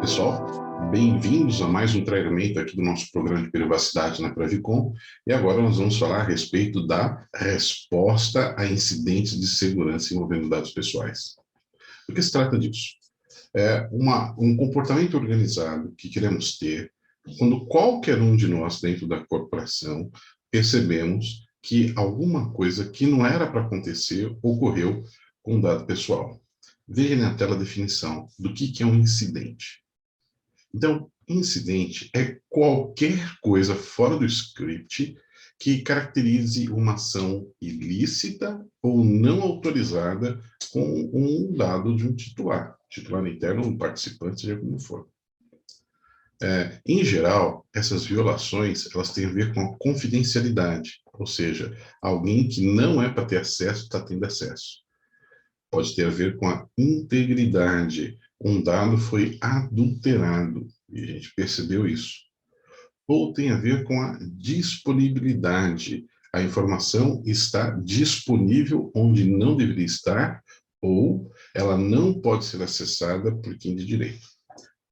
pessoal, bem-vindos a mais um treinamento aqui do nosso programa de privacidade na Pravicon, e agora nós vamos falar a respeito da resposta a incidentes de segurança envolvendo dados pessoais. Do que se trata disso? É um comportamento organizado que queremos ter quando qualquer um de nós dentro da corporação percebemos que alguma coisa que não era para acontecer ocorreu com um dado pessoal. Veja na tela a definição do que é um incidente. Então, incidente é qualquer coisa fora do script que caracterize uma ação ilícita ou não autorizada com um dado de um titular interno ou um participante, seja como for. Em geral, essas violações elas têm a ver com a confidencialidade, ou seja, alguém que não é para ter acesso está tendo acesso. Pode ter a ver com a integridade. Um dado foi adulterado, e a gente percebeu isso. Ou tem a ver com a disponibilidade. A informação está disponível onde não deveria estar, ou ela não pode ser acessada por quem de direito.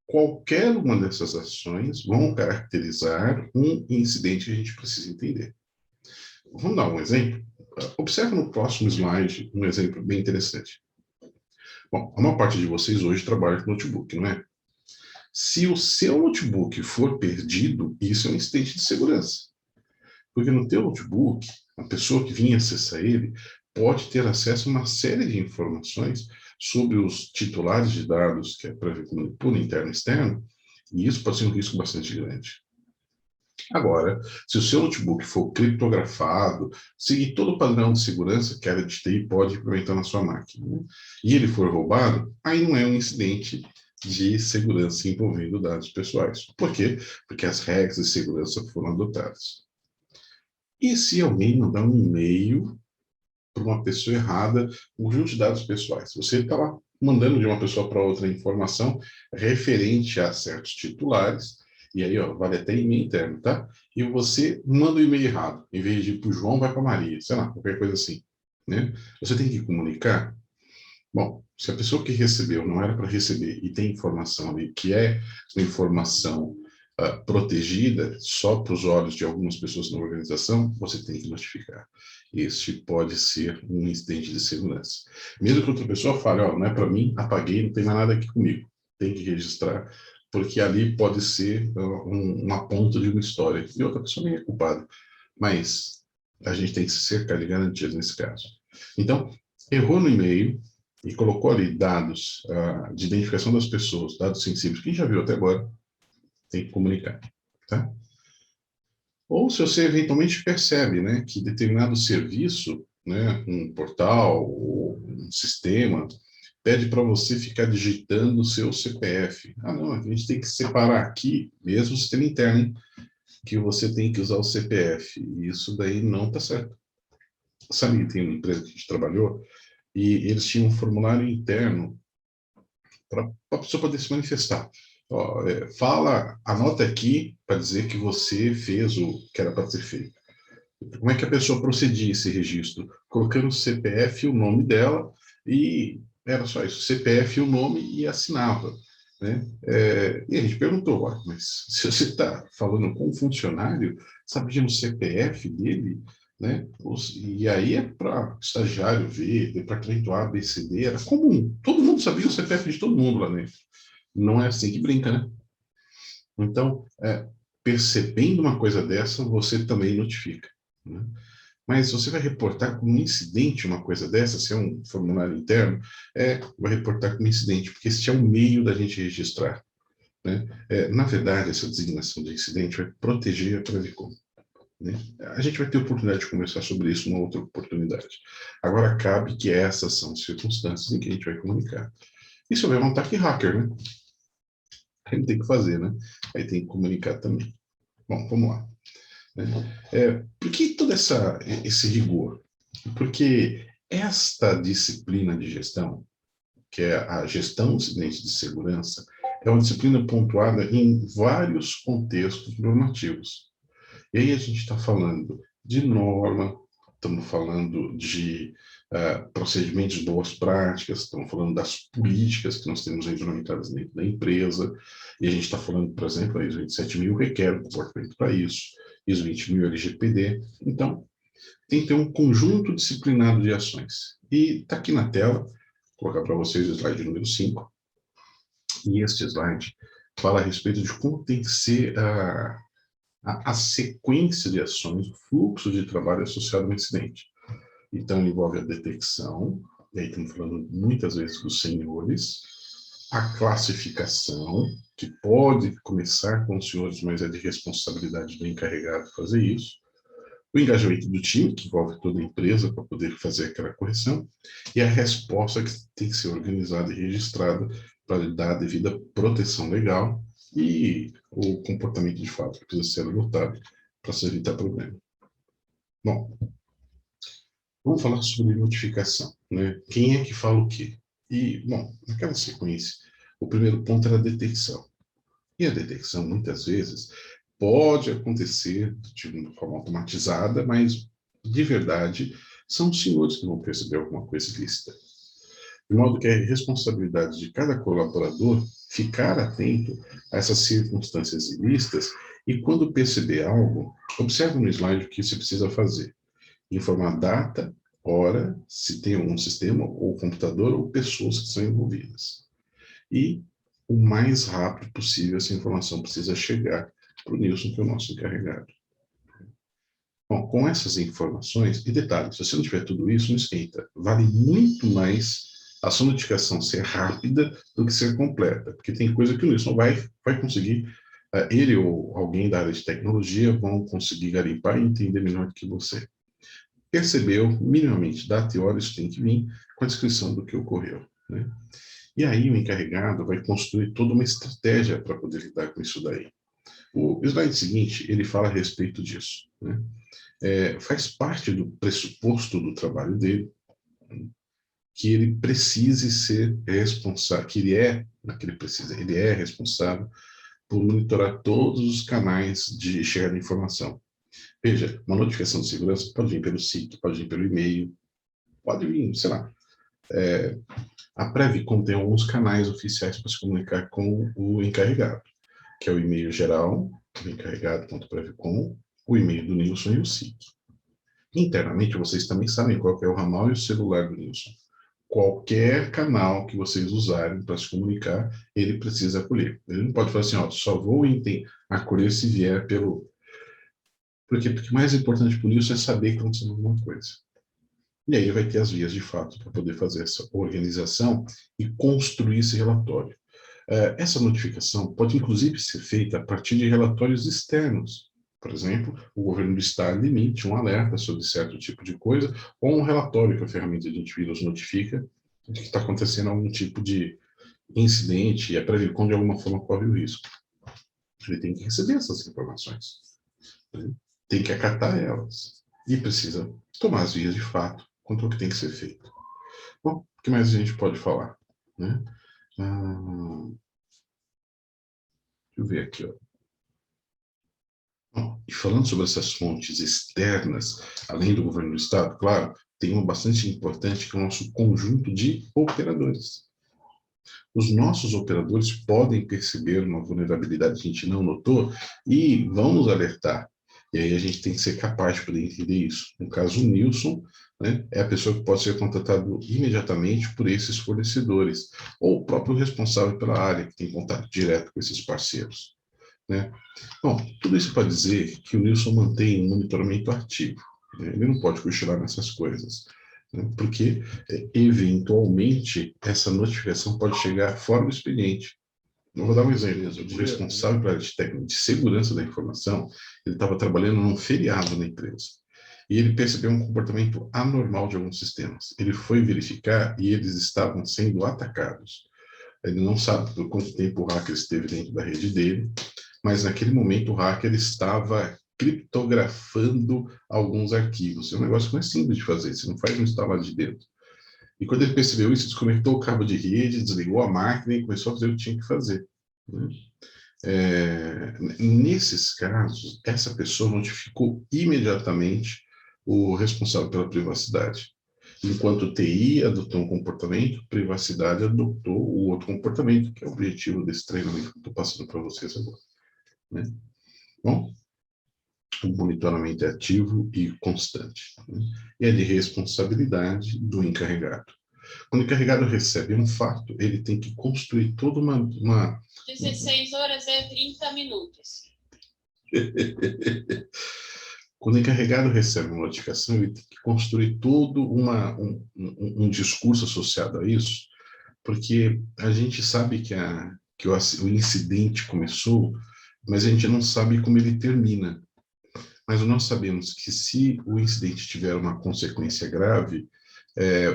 Qualquer uma dessas ações vão caracterizar um incidente que a gente precisa entender. Vamos dar um exemplo? Observe no próximo slide um exemplo bem interessante. Bom, a maior parte de vocês hoje trabalha com notebook, não é? Se o seu notebook for perdido, isso é um incidente de segurança. Porque no teu notebook, a pessoa que vinha acessar ele pode ter acesso a uma série de informações sobre os titulares de dados, que é para ver por interno e externo, e isso pode ser um risco bastante grande. Agora, se o seu notebook for criptografado, seguir todo o padrão de segurança que a área de TI pode implementar na sua máquina, né? E ele for roubado, aí não é um incidente de segurança envolvendo dados pessoais. Por quê? Porque as regras de segurança foram adotadas. E se alguém mandar um e-mail para uma pessoa errada, um conjunto de dados pessoais? Você está lá mandando de uma pessoa para outra informação referente a certos titulares, e aí, ó, vale até e-mail interno, tá? E você manda o e-mail errado. Em vez de ir para o João, vai para a Maria. Sei lá, qualquer coisa assim, né? Você tem que comunicar. Bom, se a pessoa que recebeu não era para receber e tem informação ali que é uma informação protegida só para os olhos de algumas pessoas na organização, você tem que notificar. Este pode ser um incidente de segurança. Mesmo que outra pessoa fale, ó, não é para mim, apaguei, não tem mais nada aqui comigo. Tem que registrar, porque ali pode ser uma ponta de uma história. E outra pessoa nem é culpada. Mas a gente tem que se cercar de garantias nesse caso. Então, errou no e-mail e colocou ali dados de identificação das pessoas, dados sensíveis, quem já viu até agora, tem que comunicar, tá? Ou se você eventualmente percebe, né, que determinado serviço, né, um portal ou um sistema, pede para você ficar digitando o seu CPF. Ah, não, a gente tem que separar aqui, mesmo o sistema interno, hein, que você tem que usar o CPF. E isso daí não está certo. Sabe que tem uma empresa que a gente trabalhou e eles tinham um formulário interno para a pessoa poder se manifestar. Ó, anota aqui para dizer que você fez o que era para ser feito. Como é que a pessoa procedia esse registro? Colocando o CPF e o nome dela, e era só isso, CPF e o nome, e assinava. Né? E a gente perguntou, mas se você está falando com um funcionário, está pedindo o CPF dele, né? E aí é para estagiário ver, departamento A, B, C, D, era comum. Todo mundo sabia o CPF de todo mundo lá dentro. Não é assim que brinca, né? Então, percebendo uma coisa dessa, você também notifica. Né? Mas você vai reportar como incidente uma coisa dessa, se é um formulário interno, vai reportar como incidente, porque este é o meio da gente registrar. Né? Na verdade, essa designação de incidente vai proteger a Pravicon. Né? A gente vai ter oportunidade de conversar sobre isso numa outra oportunidade. Agora, cabe que essas são as circunstâncias em que a gente vai comunicar. E se houver um ataque hacker, né? A gente tem que fazer, né? Aí tem que comunicar também. Bom, vamos lá. Por que todo esse rigor? Porque esta disciplina de gestão, que é a gestão de incidentes de segurança, é uma disciplina pontuada em vários contextos normativos. E aí a gente está falando de norma, estamos falando de procedimentos de boas práticas, estamos falando das políticas que nós temos implementadas dentro da empresa, e a gente está falando, por exemplo, a ISO 27000 requer um comportamento para isso, ISO 20000 LGPD. Então, tem que ter um conjunto disciplinado de ações. E está aqui na tela, vou colocar para vocês o slide número 5, e este slide fala a respeito de como tem que ser a sequência de ações, o fluxo de trabalho associado ao incidente. Então, envolve a detecção, e aí estamos falando muitas vezes dos senhores, a classificação, que pode começar com os senhores, mas é de responsabilidade do encarregado fazer isso, o engajamento do time, que envolve toda a empresa para poder fazer aquela correção, e a resposta que tem que ser organizada e registrada para dar a devida proteção legal e o comportamento de fato que precisa ser adotado para se evitar problema. Bom, vamos falar sobre notificação, né? Quem é que fala o quê? E, bom, naquela sequência, o primeiro ponto era a detecção. E a detecção, muitas vezes, pode acontecer de uma forma automatizada, mas, de verdade, são os senhores que vão perceber alguma coisa ilícita. De modo que é responsabilidade de cada colaborador ficar atento a essas circunstâncias ilícitas e, quando perceber algo, observe no slide o que você precisa fazer. Informar data, hora, se tem algum sistema ou computador ou pessoas que são envolvidas. E o mais rápido possível essa informação precisa chegar para o Nilson, que é o nosso encarregado. Bom, com essas informações, e detalhe, se você não tiver tudo isso, não esquenta. Vale muito mais a sua notificação ser rápida do que ser completa, porque tem coisa que o Nilson vai conseguir, ele ou alguém da área de tecnologia vão conseguir garimpar e entender melhor do que você. Percebeu, minimamente, data e hora, isso tem que vir com a descrição do que ocorreu, né? E aí o encarregado vai construir toda uma estratégia para poder lidar com isso daí. O slide seguinte, ele fala a respeito disso, né? Faz parte do pressuposto do trabalho dele que ele precise ser responsável, que ele é responsável por monitorar todos os canais de chegada de informação. Veja, uma notificação de segurança pode vir pelo sítio, pode vir pelo e-mail, pode vir, sei lá. A Previcon tem alguns canais oficiais para se comunicar com o encarregado, que é o e-mail geral, encarregado.previcon, o e-mail do Nilson e o SIC. Internamente, vocês também sabem qual é o ramal e o celular do Nilson. Qualquer canal que vocês usarem para se comunicar, ele precisa acolher. Ele não pode falar assim, ó, só vou acolher se vier pelo... Porque o mais importante para o Nilson é saber que está acontecendo alguma coisa. E aí ele vai ter as vias de fato para poder fazer essa organização e construir esse relatório. Essa notificação pode, inclusive, ser feita a partir de relatórios externos. Por exemplo, o governo do estado emite um alerta sobre certo tipo de coisa, ou um relatório que a ferramenta de antivírus notifica de que está acontecendo algum tipo de incidente e a Previcon, de alguma forma, corre o risco. Ele tem que receber essas informações, né? Tem que acatar elas e precisa tomar as vias de fato quanto ao que tem que ser feito. Bom, o que mais a gente pode falar, né? Deixa eu ver aqui, ó. Bom, e falando sobre essas fontes externas, além do governo do estado, claro, tem uma bastante importante que é o nosso conjunto de operadores. Os nossos operadores podem perceber uma vulnerabilidade que a gente não notou e vão nos alertar. E aí a gente tem que ser capaz de poder entender isso. No caso, o Nilson, né, é a pessoa que pode ser contatado imediatamente por esses fornecedores, ou o próprio responsável pela área, que tem contato direto com esses parceiros, né? Bom, tudo isso para dizer que o Nilson mantém um monitoramento ativo, né? Ele não pode cochilar nessas coisas, né? Porque, eventualmente, essa notificação pode chegar fora do expediente. Eu vou dar um exemplo. O responsável pela área de técnica de segurança da informação, ele estava trabalhando num feriado na empresa. E ele percebeu um comportamento anormal de alguns sistemas. Ele foi verificar e eles estavam sendo atacados. Ele não sabe por quanto tempo o hacker esteve dentro da rede dele, mas naquele momento o hacker estava criptografando alguns arquivos. É um negócio que não é simples de fazer, você não faz um instalar de dentro. E quando ele percebeu isso, desconectou o cabo de rede, desligou a máquina e começou a fazer o que tinha que fazer, né? Nesses casos, essa pessoa notificou imediatamente o responsável pela privacidade. Enquanto TI adotou um comportamento, privacidade adotou o outro comportamento, que é o objetivo desse treinamento que eu estou passando para vocês agora. Né? Bom, o monitoramento é ativo e constante. Né? E é de responsabilidade do encarregado. Quando o encarregado recebe um fato, ele tem que construir toda uma... 16 horas e 30 minutos. Quando o encarregado recebe uma notificação, ele tem que construir todo um discurso associado a isso, porque a gente sabe que o incidente começou, mas a gente não sabe como ele termina. Mas nós sabemos que se o incidente tiver uma consequência grave,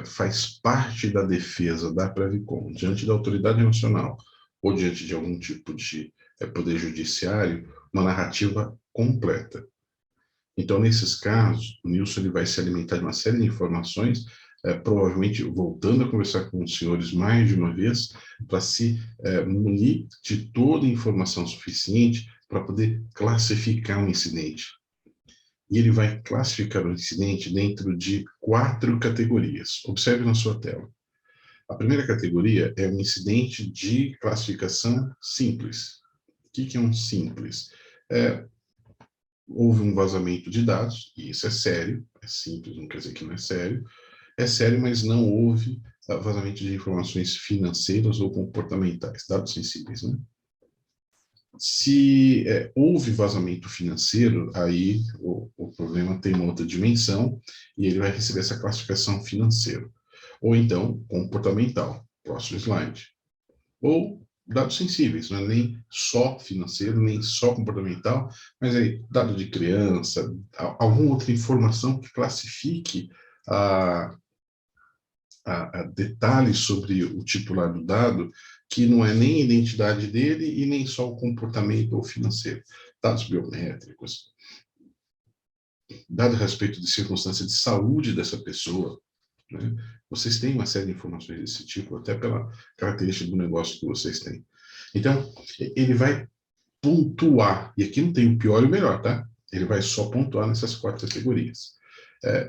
faz parte da defesa da Pravicom, diante da autoridade nacional, ou diante de algum tipo de poder judiciário, uma narrativa completa. Então, nesses casos, o Nilson ele vai se alimentar de uma série de informações, provavelmente voltando a conversar com os senhores mais de uma vez, para se munir de toda a informação suficiente para poder classificar um incidente. E ele vai classificar o incidente dentro de 4 categorias. Observe na sua tela. A primeira categoria é um incidente de classificação simples. O que é um simples? Houve um vazamento de dados, e isso é sério, é simples, não quer dizer que não é sério. É sério, mas não houve vazamento de informações financeiras ou comportamentais, dados sensíveis, né? Se houve vazamento financeiro, aí o problema tem uma outra dimensão e ele vai receber essa classificação financeira. Ou então, comportamental, próximo slide. Ou dados sensíveis, não é nem só financeiro, nem só comportamental, mas aí dado de criança, alguma outra informação que classifique a detalhes sobre o titular do dado, que não é nem a identidade dele e nem só o comportamento ou financeiro. Dados biométricos, dados a respeito de circunstância de saúde dessa pessoa, né? Vocês têm uma série de informações desse tipo, até pela característica do negócio que vocês têm. Então, ele vai pontuar, e aqui não tem o pior e o melhor, tá? Ele vai só pontuar nessas 4 categorias.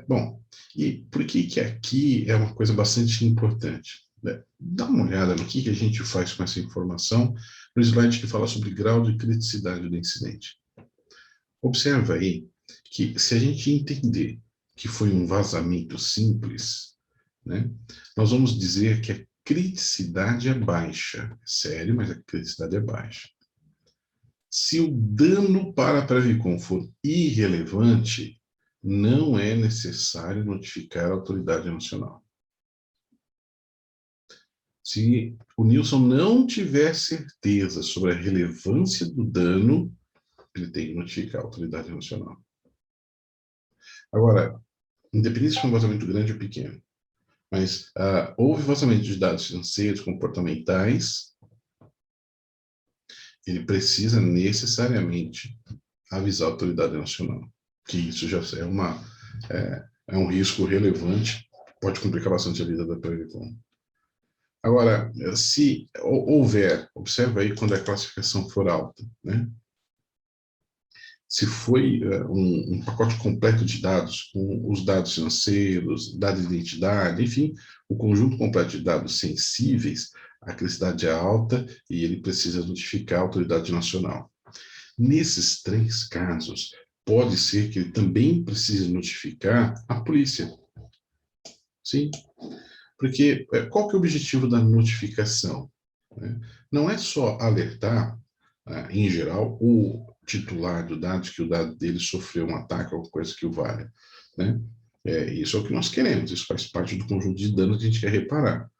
Bom, e por que aqui é uma coisa bastante importante? Dá uma olhada no que a gente faz com essa informação no slide que fala sobre grau de criticidade do incidente. Observa aí que se a gente entender que foi um vazamento simples, né, nós vamos dizer que a criticidade é baixa. É sério, mas a criticidade é baixa. Se o dano para a Pravicom for irrelevante, não é necessário notificar a autoridade nacional. Se o Nilson não tiver certeza sobre a relevância do dano, ele tem que notificar a autoridade nacional. Agora, independente se for um vazamento grande ou pequeno, mas houve vazamento de dados financeiros, comportamentais, ele precisa necessariamente avisar a autoridade nacional, que isso já é um risco relevante, pode complicar bastante a vida da Pravicom. Agora, se houver, observa aí quando a classificação for alta, né? Se foi um pacote completo de dados, com os dados financeiros, dados de identidade, enfim, o conjunto completo de dados sensíveis, a criticidade é alta e ele precisa notificar a autoridade nacional. Nesses 3 casos, pode ser que ele também precise notificar a polícia. Sim, porque qual que é o objetivo da notificação? Né? Não é só alertar, em geral, o titular do dado, que o dado dele sofreu um ataque, alguma coisa que o valha. Né? Isso é o que nós queremos, isso faz parte do conjunto de danos que a gente quer reparar.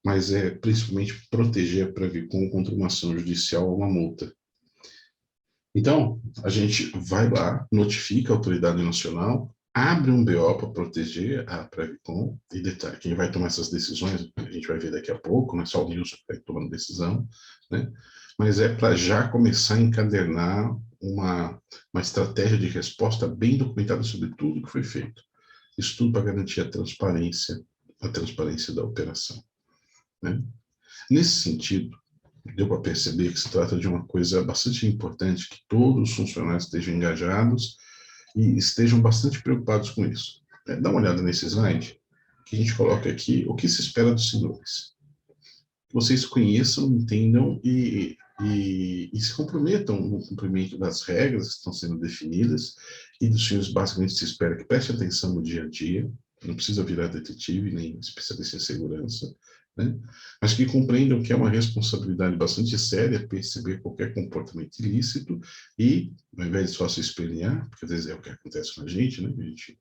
Mas é principalmente proteger a Pravicom contra uma ação judicial ou uma multa. Então, a gente vai lá, notifica a autoridade nacional, abre um BO para proteger a Pravicom, e detalhe, quem vai tomar essas decisões, a gente vai ver daqui a pouco, não é só o Nilson que vai tomando decisão, né? Mas é para já começar a encadernar uma estratégia de resposta bem documentada sobre tudo que foi feito. Isso tudo para garantir a transparência da operação. Né? Nesse sentido, deu para perceber que se trata de uma coisa bastante importante, que todos os funcionários estejam engajados e estejam bastante preocupados com isso. Dá uma olhada nesse slide, que a gente coloca aqui o que se espera dos senhores. Que vocês conheçam, entendam e se comprometam no cumprimento das regras que estão sendo definidas, e dos senhores basicamente se espera que prestem atenção no dia a dia, não precisa virar detetive nem especialista em segurança, né? Mas que compreendam que é uma responsabilidade bastante séria perceber qualquer comportamento ilícito e, ao invés de só se espelhar, porque às vezes é o que acontece com a gente, né? A gente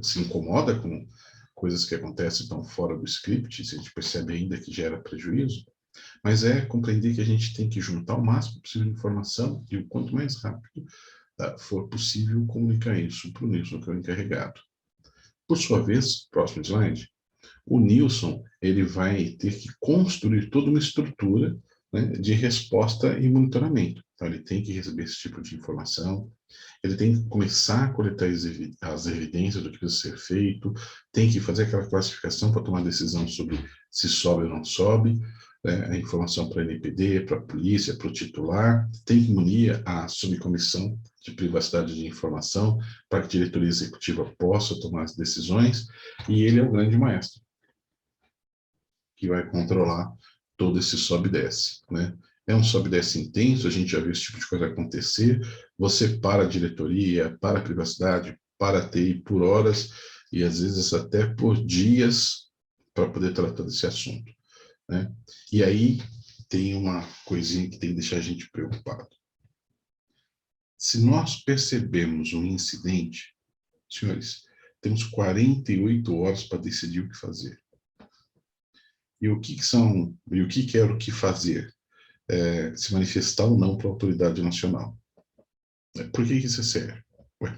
se incomoda com coisas que acontecem estão fora do script, se a gente percebe ainda que gera prejuízo, mas é compreender que a gente tem que juntar o máximo possível de informação e o quanto mais rápido for possível comunicar isso para o Nilson, que é o encarregado. Por sua vez, próximo slide, o Nilson ele vai ter que construir toda uma estrutura, né, de resposta e monitoramento. Então, ele tem que receber esse tipo de informação, ele tem que começar a coletar as evidências do que precisa ser feito, tem que fazer aquela classificação para tomar decisão sobre se sobe ou não sobe, né, a informação para a NPD, para a polícia, para o titular, tem que munir a subcomissão de privacidade de informação para que a diretoria executiva possa tomar as decisões, e ele é o grande maestro que vai controlar todo esse sobe e desce, né? É um sobe e desce intenso, a gente já viu esse tipo de coisa acontecer, você para a diretoria, para a privacidade, para a TI por horas, e às vezes até por dias, para poder tratar desse assunto, né? E aí tem uma coisinha que tem que deixar a gente preocupado. Se nós percebemos um incidente, senhores, temos 48 horas para decidir o que fazer. E o que era o que fazer? Se manifestar ou não para a autoridade nacional. Por que isso é sério? Ué,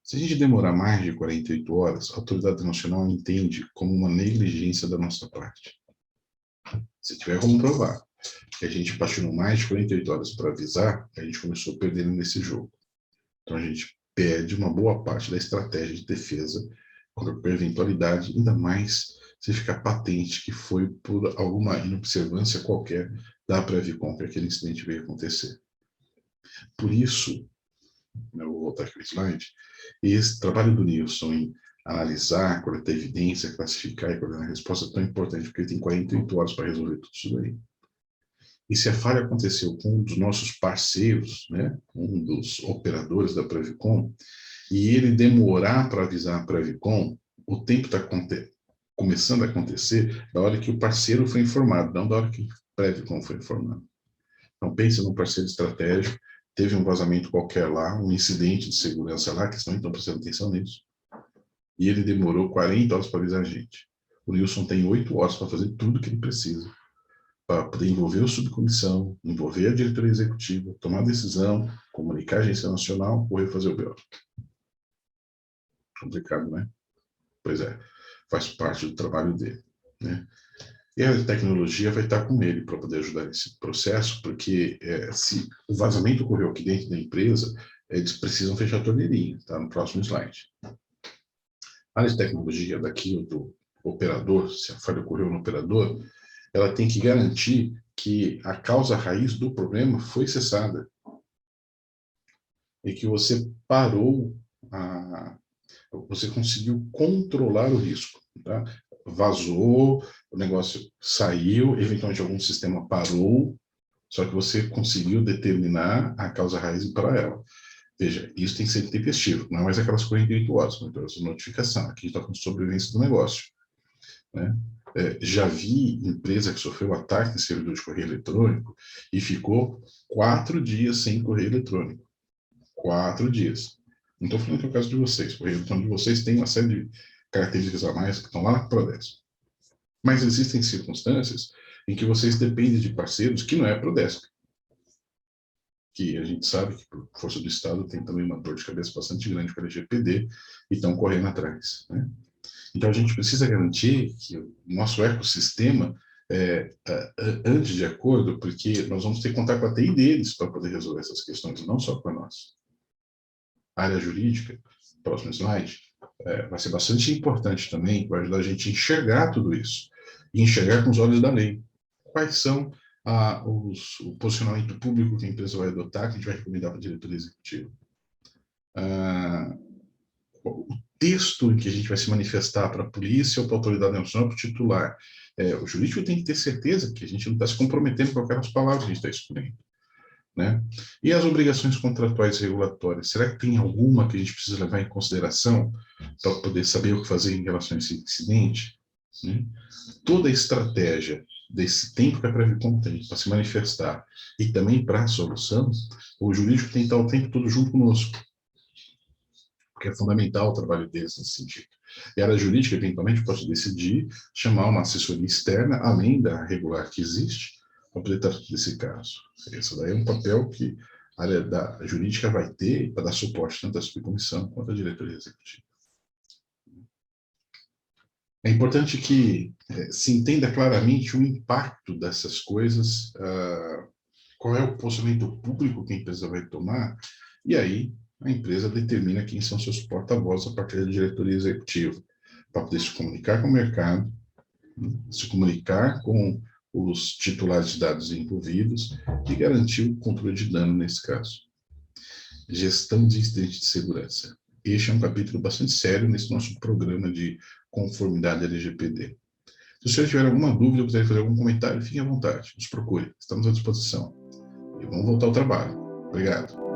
se a gente demorar mais de 48 horas, a autoridade nacional entende como uma negligência da nossa parte. Se tiver como provar que a gente patinou mais de 48 horas para avisar, a gente começou perdendo nesse jogo. Então a gente perde uma boa parte da estratégia de defesa contra a eventualidade, ainda mais se ficar patente que foi por alguma inobservância qualquer da Previcom que aquele incidente veio acontecer. Por isso, eu vou voltar aqui no slide, esse trabalho do Nilson em analisar, coletar evidência, classificar e coordenar a resposta é tão importante, porque ele tem 48 horas para resolver tudo isso daí. E se a falha aconteceu com um dos nossos parceiros, né, um dos operadores da Previcom, e ele demorar para avisar a Previcom, o tempo está começando a acontecer da hora que o parceiro foi informado, não da hora que a Previcom foi informado. Então, pense num parceiro estratégico, teve um vazamento qualquer lá, um incidente de segurança lá, que estão então prestando atenção nisso, e ele demorou 40 horas para avisar a gente. O Nilson tem 8 horas para fazer tudo o que ele precisa, para poder envolver o subcomissão, envolver a diretoria executiva, tomar decisão, comunicar a agência nacional, ou refazer o BO. Complicado, né? Pois é, faz parte do trabalho dele, né? E a tecnologia vai estar com ele para poder ajudar nesse processo, porque se o vazamento ocorreu aqui dentro da empresa, eles precisam fechar a torneirinha, tá? No próximo slide. A área de tecnologia daqui, do operador, se a falha ocorreu no operador, ela tem que garantir que a causa raiz do problema foi cessada e que você parou, você conseguiu controlar o risco, tá? Vazou, o negócio saiu, eventualmente algum sistema parou, só que você conseguiu determinar a causa raiz para ela. Veja, isso tem que ser tempestivo, não é mais aquelas 48 horas, então essa notificação, aqui está falando de sobrevivência do negócio, né? Já vi empresa que sofreu ataque em servidor de correio eletrônico e ficou 4 dias sem correio eletrônico. 4 dias. Não estou falando que é o caso de vocês. O correio eletrônico de vocês tem uma série de características a mais que estão lá na Prodesp. Mas existem circunstâncias em que vocês dependem de parceiros que não é a Prodesp. Que a gente sabe que, por força do Estado, tem também uma dor de cabeça bastante grande com a LGPD e estão correndo atrás, né? Então, a gente precisa garantir que o nosso ecossistema ande de acordo, porque nós vamos ter que contar com a TI deles para poder resolver essas questões, não só com a nossa. A área jurídica, próximo slide, vai ser bastante importante também, vai ajudar a gente a enxergar tudo isso, e enxergar com os olhos da lei. Quais são o posicionamento público que a empresa vai adotar, que a gente vai recomendar para a diretoria executiva. o texto em que a gente vai se manifestar para a polícia ou para a autoridade nacional, para o titular. O jurídico tem que ter certeza que a gente não está se comprometendo com aquelas palavras que a gente está escolhendo. Né? E as obrigações contratuais e regulatórias, será que tem alguma que a gente precisa levar em consideração para poder saber o que fazer em relação a esse incidente? Né? Toda a estratégia desse tempo que a Previcom tem para se manifestar e também para a solução, o jurídico tem que estar o tempo todo junto conosco, porque é fundamental o trabalho deles nesse sentido. E a área jurídica, eventualmente, pode decidir chamar uma assessoria externa, além da regular que existe, para poder tratar desse caso. Esse daí é um papel que a área da jurídica vai ter para dar suporte tanto à subcomissão quanto à diretoria executiva. É importante que se entenda claramente o impacto dessas coisas, qual é o posicionamento público que a empresa vai tomar, e aí a empresa determina quem são seus porta-vozes a partir da diretoria executiva, para poder se comunicar com o mercado, se comunicar com os titulares de dados envolvidos e garantir o controle de dano nesse caso. Gestão de incidentes de segurança. Este é um capítulo bastante sério nesse nosso programa de conformidade LGPD. Se o senhor tiver alguma dúvida ou quiser fazer algum comentário, fique à vontade, nos procure, estamos à disposição. E vamos voltar ao trabalho. Obrigado.